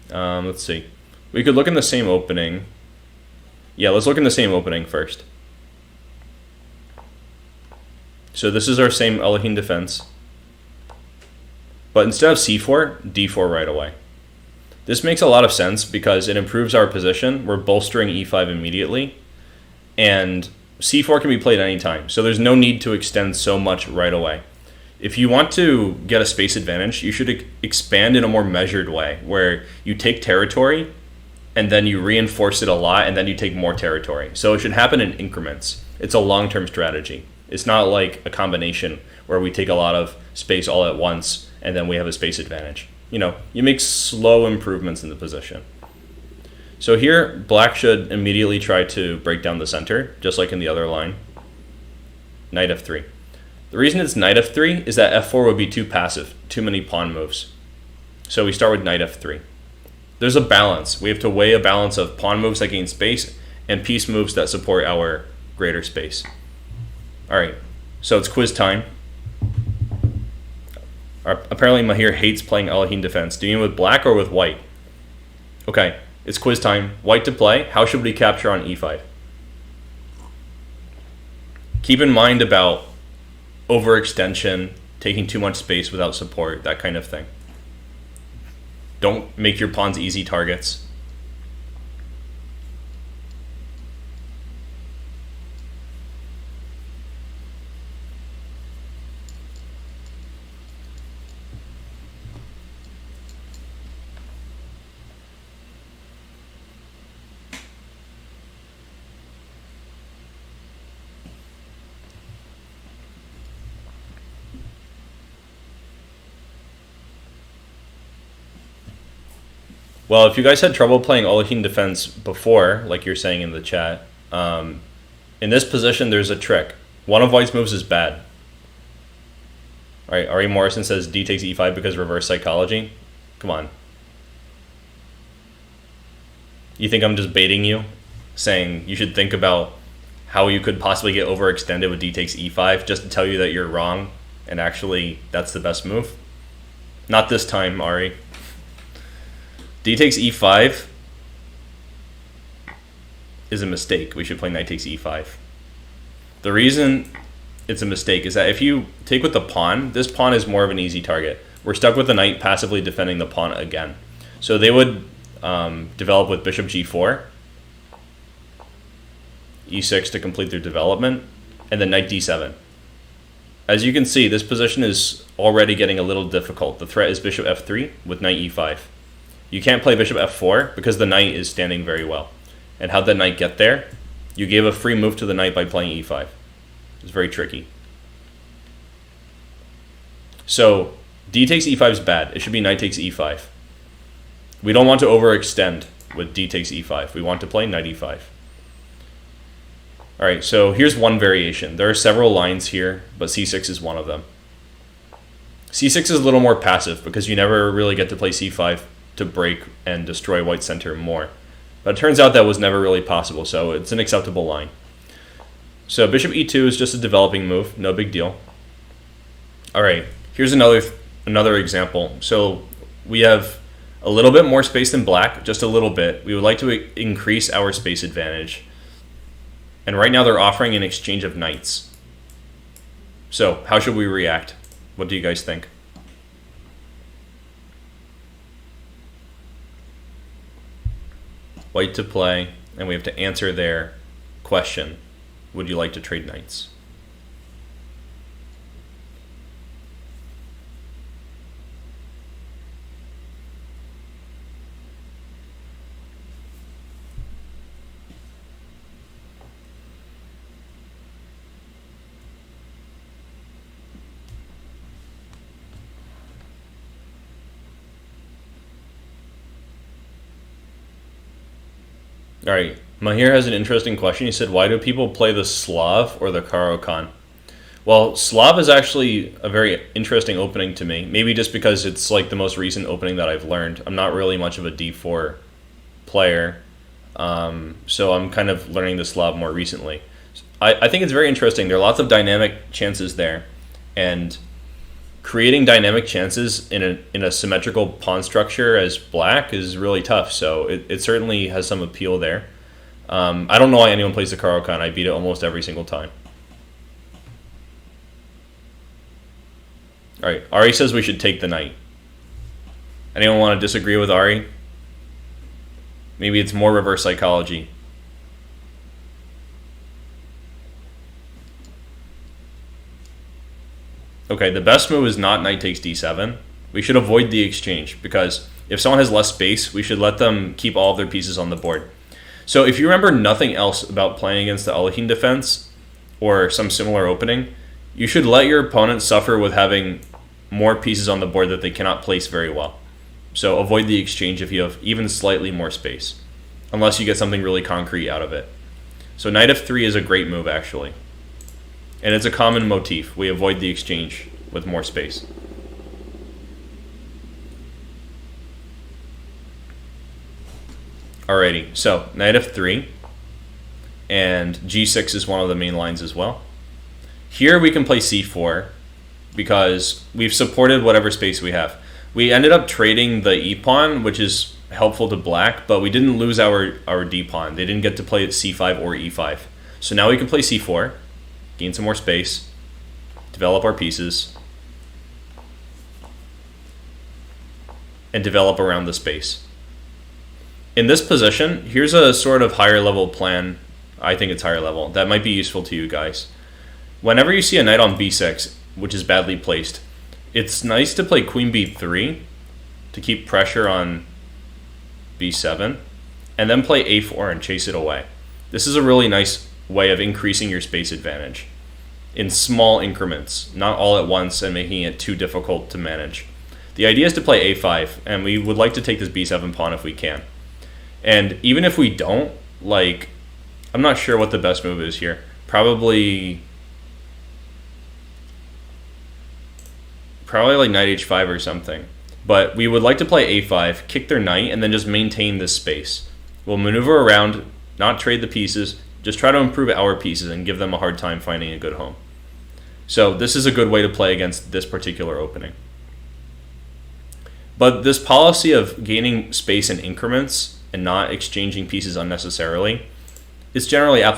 Let's see. We could look in the same opening. Yeah, let's look in the same opening first. So this is our same Alekhine Defense. But instead of c4, d4 right away. This makes a lot of sense because it improves our position. We're bolstering e5 immediately. And c4 can be played anytime. So there's no need to extend so much right away. If you want to get a space advantage, you should expand in a more measured way, where you take territory and then you reinforce it a lot and then you take more territory. So it should happen in increments. It's a long-term strategy. It's not like a combination where we take a lot of space all at once and then we have a space advantage. You make slow improvements in the position. So here, black should immediately try to break down the center, just like in the other line. Knight f3. The reason it's knight f3 is that f4 would be too passive, too many pawn moves. So we start with knight f3. There's a balance. We have to weigh a balance of pawn moves that gain space and piece moves that support our greater space. All right, so it's quiz time. Apparently Mahir hates playing Alekhine Defense. Do you mean with black or with white? Okay, it's quiz time. White to play. How should we capture on e5? Keep in mind about overextension, taking too much space without support, that kind of thing. Don't make your pawns easy targets. Well, if you guys had trouble playing Alekhine Defense before, like you're saying in the chat, in this position there's a trick. One of white's moves is bad. All right, Ari Morrison says d takes e5 because reverse psychology. Come on. You think I'm just baiting you? Saying you should think about how you could possibly get overextended with d takes e5 just to tell you that you're wrong and actually that's the best move? Not this time, Ari. D takes e5 is a mistake. We should play knight takes e5. The reason it's a mistake is that if you take with the pawn, this pawn is more of an easy target. We're stuck with the knight passively defending the pawn again. So they would develop with bishop g4, e6 to complete their development, and then knight d7. As you can see, this position is already getting a little difficult. The threat is bishop f3 with knight e5. You can't play bishop f4 because the knight is standing very well. And how'd the knight get there? You gave a free move to the knight by playing e5. It's very tricky. So d takes e5 is bad. It should be knight takes e5. We don't want to overextend with d takes e5. We want to play knight e5. All right, so here's one variation. There are several lines here, but c6 is one of them. c6 is a little more passive because you never really get to play c5 to break and destroy white's center more. But it turns out that was never really possible, so it's an acceptable line. So bishop e2 is just a developing move, no big deal. All right, here's another example. So we have a little bit more space than black, just a little bit. We would like to increase our space advantage. And right now they're offering an exchange of knights. So how should we react? What do you guys think? White to play, and we have to answer their question. Would you like to trade knights? All right, Mahir has an interesting question. He said, why do people play the Slav or the Caro-Kann? Well, Slav is actually a very interesting opening to me. Maybe just because it's like the most recent opening that I've learned. I'm not really much of a d4 player, so I'm kind of learning the Slav more recently. I think it's very interesting. There are lots of dynamic chances there, and creating dynamic chances in a symmetrical pawn structure as black is really tough. So it certainly has some appeal there. I don't know why anyone plays the Caro-Kann. I beat it almost every single time. All right, Ari says we should take the knight. Anyone want to disagree with Ari? Maybe it's more reverse psychology. Okay, the best move is not knight takes d7. We should avoid the exchange, because if someone has less space, we should let them keep all of their pieces on the board. So if you remember nothing else about playing against the Alekhine Defense or some similar opening, you should let your opponent suffer with having more pieces on the board that they cannot place very well. So avoid the exchange if you have even slightly more space, unless you get something really concrete out of it. So knight f3 is a great move, actually. And it's a common motif. We avoid the exchange with more space. Alrighty, so knight f3, and g6 is one of the main lines as well. Here we can play c4 because we've supported whatever space we have. We ended up trading the e-pawn, which is helpful to black, but we didn't lose our d-pawn. They didn't get to play at c5 or e5. So now we can play c4, gain some more space, develop our pieces, and develop around the space. In this position, here's a sort of higher level plan. I think it's higher level. That might be useful to you guys. Whenever you see a knight on b6, which is badly placed, it's nice to play queen b3 to keep pressure on b7, and then play a4 and chase it away. This is a really nice way of increasing your space advantage in small increments, not all at once and making it too difficult to manage. The idea is to play a5, and we would like to take this b7 pawn if we can. And even if we don't, like, I'm not sure what the best move is here. Probably like knight h5 or something. But we would like to play a5, kick their knight, and then just maintain this space. We'll maneuver around, not trade the pieces, just try to improve our pieces and give them a hard time finding a good home. So this is a good way to play against this particular opening. But this policy of gaining space in increments and not exchanging pieces unnecessarily is generally applicable